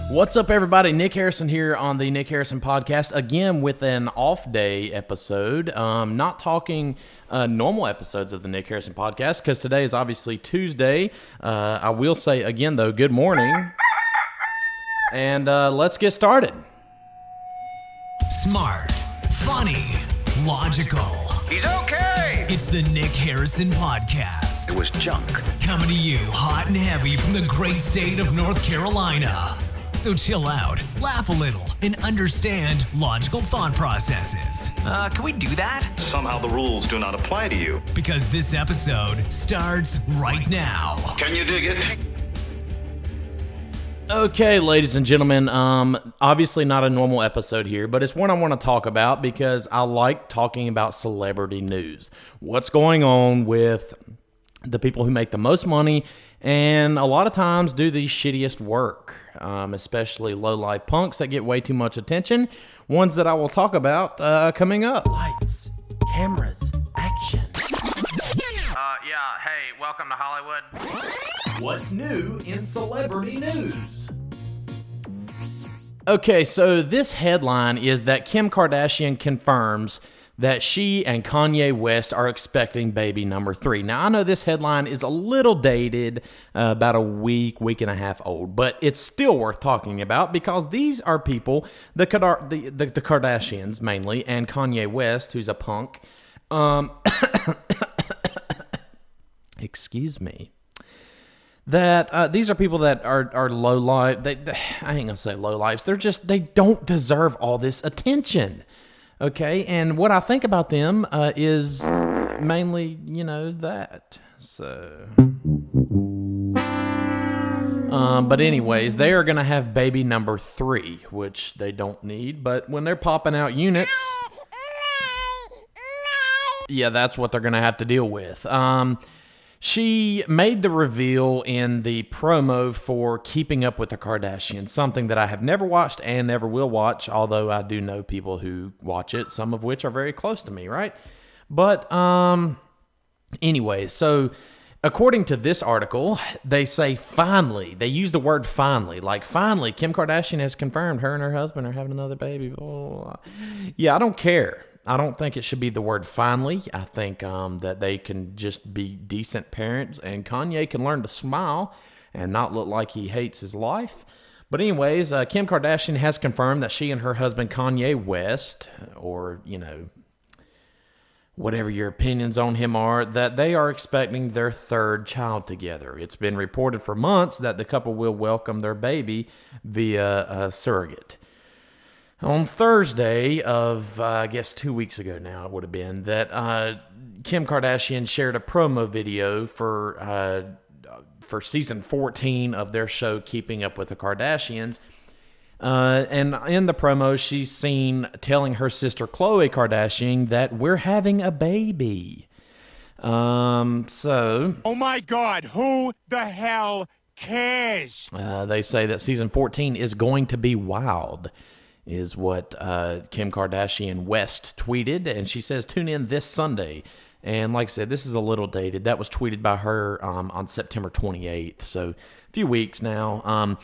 What's up, everybody? Nick Harrison here on the Nick Harrison Podcast, again with an off-day episode. Not talking normal episodes of the Nick Harrison Podcast, because today is obviously Tuesday. I will say again, though, good morning. And let's get started. Smart, funny, logical. He's okay. It's the Nick Harrison Podcast. It was junk. Coming to you hot and heavy from the great state of North Carolina. So chill out, laugh a little, and understand logical thought processes. Can we do that? Somehow the rules do not apply to you. Because this episode starts right now. Can you dig it? Okay, ladies and gentlemen, obviously not a normal episode here, but it's one I want to talk about because I like talking about celebrity news. What's going on with the people who make the most money and a lot of times do the shittiest work, especially low-life punks that get way too much attention, ones that I will talk about coming up. Lights, cameras, action. Yeah, hey, welcome to Hollywood. What's new in celebrity news? Okay, so this headline is that Kim Kardashian confirms that she and Kanye West are expecting baby number 3. Now, I know this headline is a little dated, about a week and a half old, but it's still worth talking about because these are people, the Kardashians mainly, and Kanye West, who's a punk. Excuse me. That these are people that are low life. I ain't gonna say low lives. They don't deserve all this attention. Okay, and what I think about them is mainly, that. So, but anyways, they are gonna have baby number 3, which they don't need. But when they're popping out units, yeah, that's what they're gonna have to deal with. She made the reveal in the promo for Keeping Up with the Kardashians, something that I have never watched and never will watch, although I do know people who watch it, some of which are very close to me, right? But anyway, so according to this article, they say finally, they use the word finally, like finally, Kim Kardashian has confirmed her and her husband are having another baby. Blah, blah, blah. Yeah, I don't care. I don't think it should be the word finally. I think that they can just be decent parents, and Kanye can learn to smile and not look like he hates his life. But anyways, Kim Kardashian has confirmed that she and her husband Kanye West, or, whatever your opinions on him are, that they are expecting their 3rd child together. It's been reported for months that the couple will welcome their baby via a surrogate. On Thursday of, I guess 2 weeks ago now it would have been, that Kim Kardashian shared a promo video for season 14 of their show Keeping Up with the Kardashians. And in the promo, she's seen telling her sister Khloe Kardashian that we're having a baby. So... Oh my God, who the hell cares? They say that season 14 is going to be wild, is what Kim Kardashian West tweeted, and she says, tune in this Sunday. And like I said, this is a little dated. That was tweeted by her on September 28th, so a few weeks now.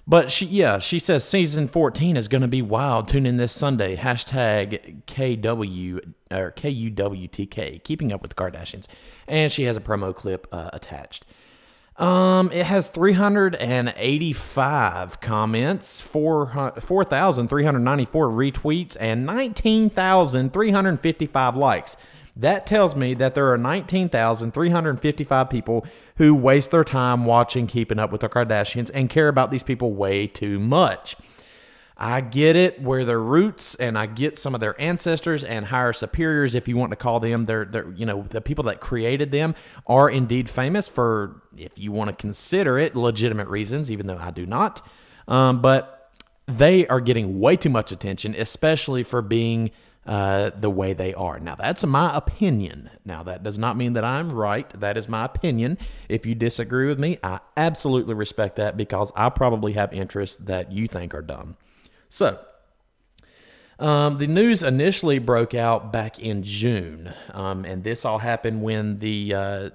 But she says season 14 is going to be wild. Tune in this Sunday. Hashtag KW or KUWTK, Keeping Up with the Kardashians. And she has a promo clip attached. It has 385 comments, 4,394 retweets, and 19,355 likes. That tells me that there are 19,355 people who waste their time watching Keeping Up with the Kardashians and care about these people way too much. I get it, where their roots, and I get some of their ancestors and higher superiors, if you want to call them, they're the people that created them are indeed famous for, if you want to consider it, legitimate reasons, even though I do not. But they are getting way too much attention, especially for being the way they are. Now, that's my opinion. Now, that does not mean that I'm right. That is my opinion. If you disagree with me, I absolutely respect that because I probably have interests that you think are dumb. So, The news initially broke out back in June, and this all happened when the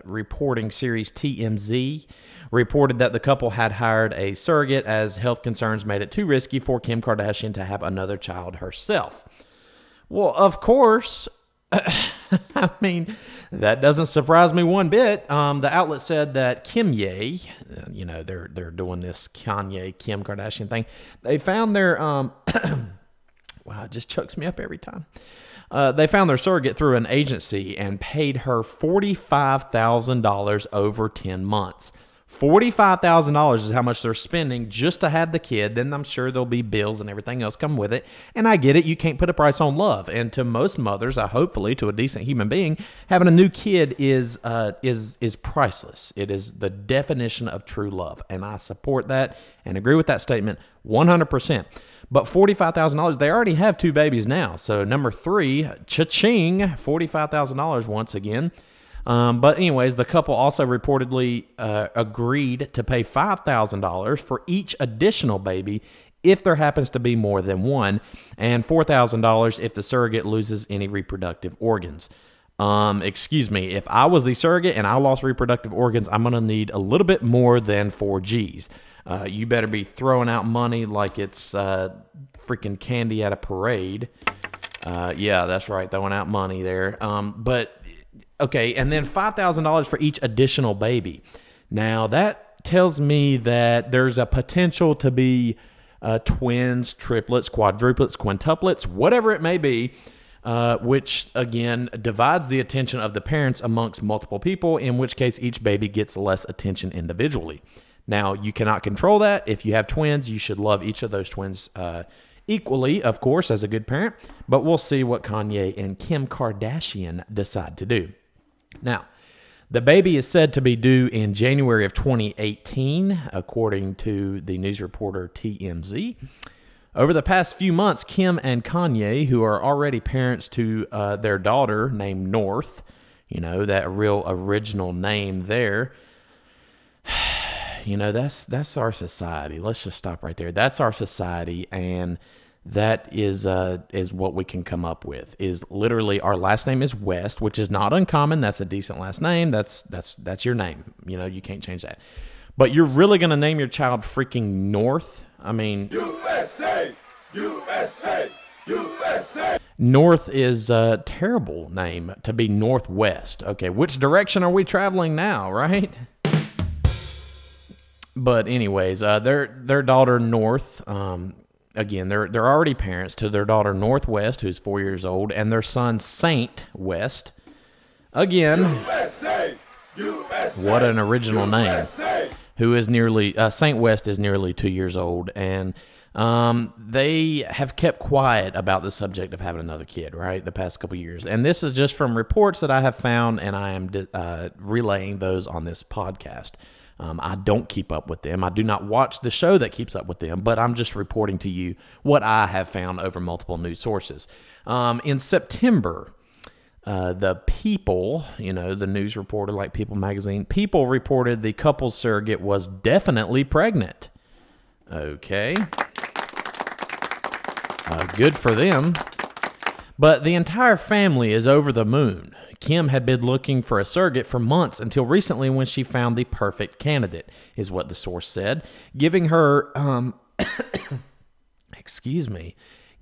reporting series TMZ reported that the couple had hired a surrogate as health concerns made it too risky for Kim Kardashian to have another child herself. Well, of course, I mean, that doesn't surprise me one bit. The outlet said that Kanye, they're doing this Kanye Kim Kardashian thing. They found their wow, it just chokes me up every time. They found their surrogate through an agency and paid her $45,000 over 10 months. $45,000 is how much they're spending just to have the kid. Then I'm sure there'll be bills and everything else come with it. And I get it. You can't put a price on love. And to most mothers, hopefully to a decent human being, having a new kid is priceless. It is the definition of true love. And I support that and agree with that statement 100%. But $45,000, they already have 2 babies now. So number 3, cha-ching, $45,000 once again. But anyways, the couple also reportedly agreed to pay $5,000 for each additional baby if there happens to be more than one, and $4,000 if the surrogate loses any reproductive organs. Excuse me, if I was the surrogate and I lost reproductive organs, I'm going to need a little bit more than 4 G's. You better be throwing out money like it's freaking candy at a parade. Yeah, that's right, throwing out money there. Okay, and then $5,000 for each additional baby. Now, that tells me that there's a potential to be twins, triplets, quadruplets, quintuplets, whatever it may be, which, again, divides the attention of the parents amongst multiple people, in which case each baby gets less attention individually. Now, you cannot control that. If you have twins, you should love each of those twins equally, of course, as a good parent, but we'll see what Kanye and Kim Kardashian decide to do. Now, the baby is said to be due in January of 2018, according to the news reporter TMZ. Over the past few months, Kim and Kanye, who are already parents to their daughter named North, that real original name there, that's our society. Let's just stop right there. That's our society, and that is what we can come up with. Is literally our last name is West, which is not uncommon. That's a decent last name. That's your name. You can't change that. But you're really gonna name your child freaking North? I mean, USA, USA, USA. North is a terrible name to be Northwest. Okay, which direction are we traveling now, right? But anyways, their daughter North. Again, they're already parents to their daughter Northwest, who's 4 years old, and their son Saint West. Again, USA, USA, what an original name. Who is Saint West is nearly 2 years old, and they have kept quiet about the subject of having another kid, right, the past couple years. And this is just from reports that I have found, and I am relaying those on this podcast. I don't keep up with them. I do not watch the show that keeps up with them, but I'm just reporting to you what I have found over multiple news sources. In September, the People, the news reporter like People magazine, People reported the couple's surrogate was definitely pregnant. Okay. Good for them. But the entire family is over the moon. Kim had been looking for a surrogate for months until recently when she found the perfect candidate, is what the source said, giving her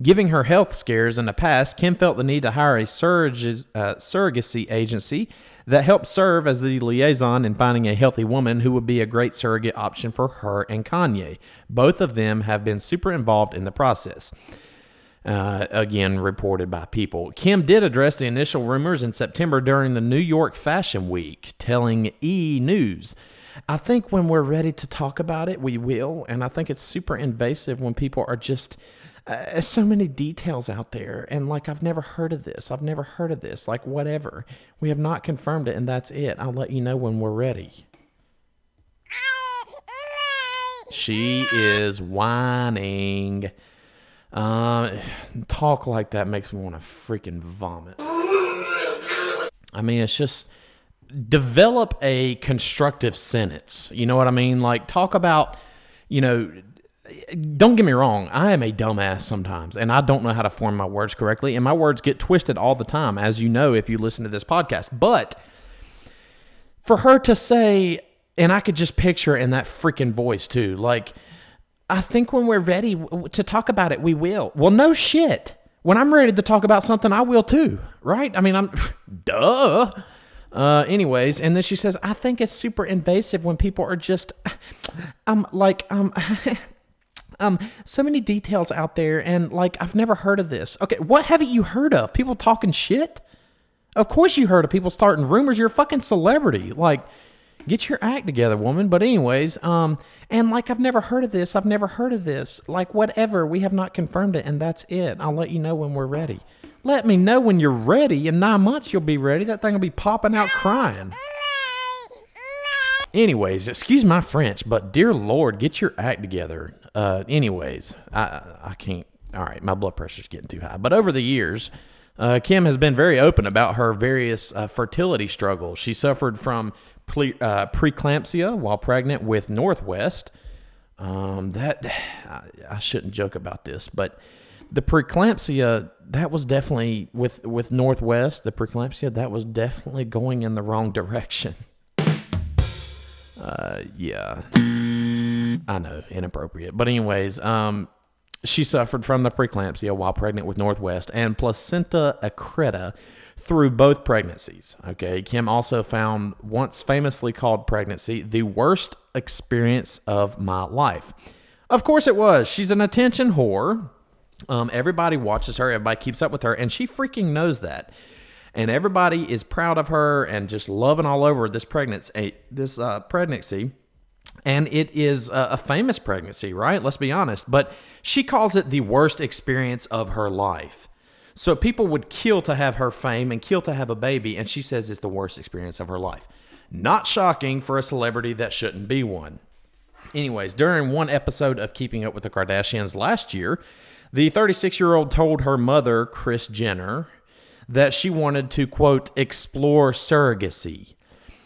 giving her health scares in the past. Kim felt the need to hire a surrogacy agency that helped serve as the liaison in finding a healthy woman who would be a great surrogate option for her and Kanye. Both of them have been super involved in the process. Again, reported by People. Kim did address the initial rumors in September during the New York Fashion Week, telling E! News, "I think when we're ready to talk about it, we will, and I think it's super invasive when people are just so many details out there, and like, I've never heard of this, like, whatever. We have not confirmed it, and that's it. I'll let you know when we're ready." She is whining. Talk like that makes me want to freaking vomit. I mean, it's just develop a constructive sentence. You know what I mean? Like, talk about, don't get me wrong, I am a dumbass sometimes, and I don't know how to form my words correctly, and my words get twisted all the time, as you know if you listen to this podcast. But for her to say, and I could just picture in that freaking voice too, like, I think when we're ready to talk about it, we will. Well, no shit. When I'm ready to talk about something, I will too, right? I mean, duh. Anyways, and then she says, I think it's super invasive when people are just, so many details out there, and like, I've never heard of this. Okay, what haven't you heard of? People talking shit? Of course you heard of people starting rumors. You're a fucking celebrity. Like, get your act together, woman. But anyways, and like, I've never heard of this. I've never heard of this. Like, whatever. We have not confirmed it, and that's it. I'll let you know when we're ready. Let me know when you're ready. In 9 months, you'll be ready. That thing will be popping out crying. Anyways, excuse my French, but dear Lord, get your act together. Anyways, I can't. All right, my blood pressure's getting too high. But over the years, Kim has been very open about her various fertility struggles. She suffered from preeclampsia while pregnant with North West. I shouldn't joke about this, but the preeclampsia, that was definitely with North West. The preeclampsia, that was definitely going in the wrong direction. Yeah, I know, inappropriate. But anyways, she suffered from the preeclampsia while pregnant with North West and placenta accreta through both pregnancies. Okay, Kim also found once famously called pregnancy the worst experience of my life. Of course it was. She's an attention whore. Everybody watches her. Everybody keeps up with her, and she freaking knows that. And everybody is proud of her and just loving all over this pregnancy. And it is a famous pregnancy, right? Let's be honest. But she calls it the worst experience of her life. So people would kill to have her fame and kill to have a baby, and she says it's the worst experience of her life. Not shocking for a celebrity that shouldn't be one. Anyways, during one episode of Keeping Up with the Kardashians last year, the 36-year-old told her mother, Kris Jenner, that she wanted to, quote, explore surrogacy.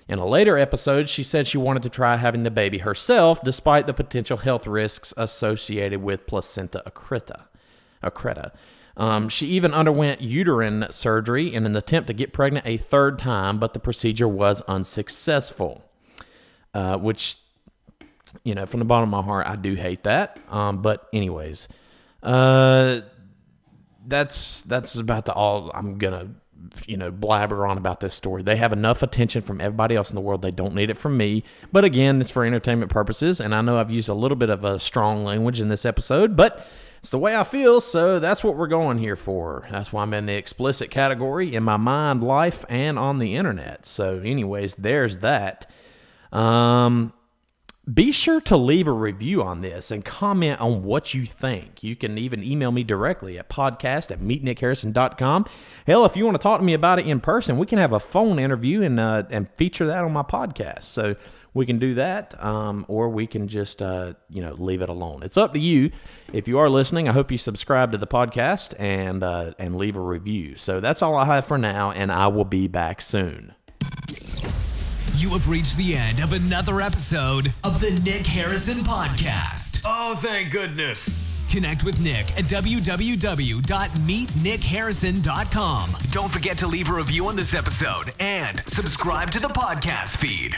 In a later episode, she said she wanted to try having the baby herself, despite the potential health risks associated with placenta accreta. She even underwent uterine surgery in an attempt to get pregnant a third time, but the procedure was unsuccessful. Which, you know, from the bottom of my heart, I do hate that. But anyways, that's about all I'm gonna, blabber on about this story. They have enough attention from everybody else in the world. They don't need it from me. But again, it's for entertainment purposes, and I know I've used a little bit of a strong language in this episode, but it's the way I feel, so that's what we're going here for. That's why I'm in the explicit category in my mind, life, and on the internet. So anyways, there's that. Be sure to leave a review on this and comment on what you think. You can even email me directly at podcast@meetnickharrison.com. Hell, if you want to talk to me about it in person, we can have a phone interview and feature that on my podcast. So we can do that, or we can just leave it alone. It's up to you. If you are listening, I hope you subscribe to the podcast and leave a review. So that's all I have for now, and I will be back soon. You have reached the end of another episode of the Nick Harrison Podcast. Oh, thank goodness. Connect with Nick at www.meetnickharrison.com. Don't forget to leave a review on this episode and subscribe to the podcast feed.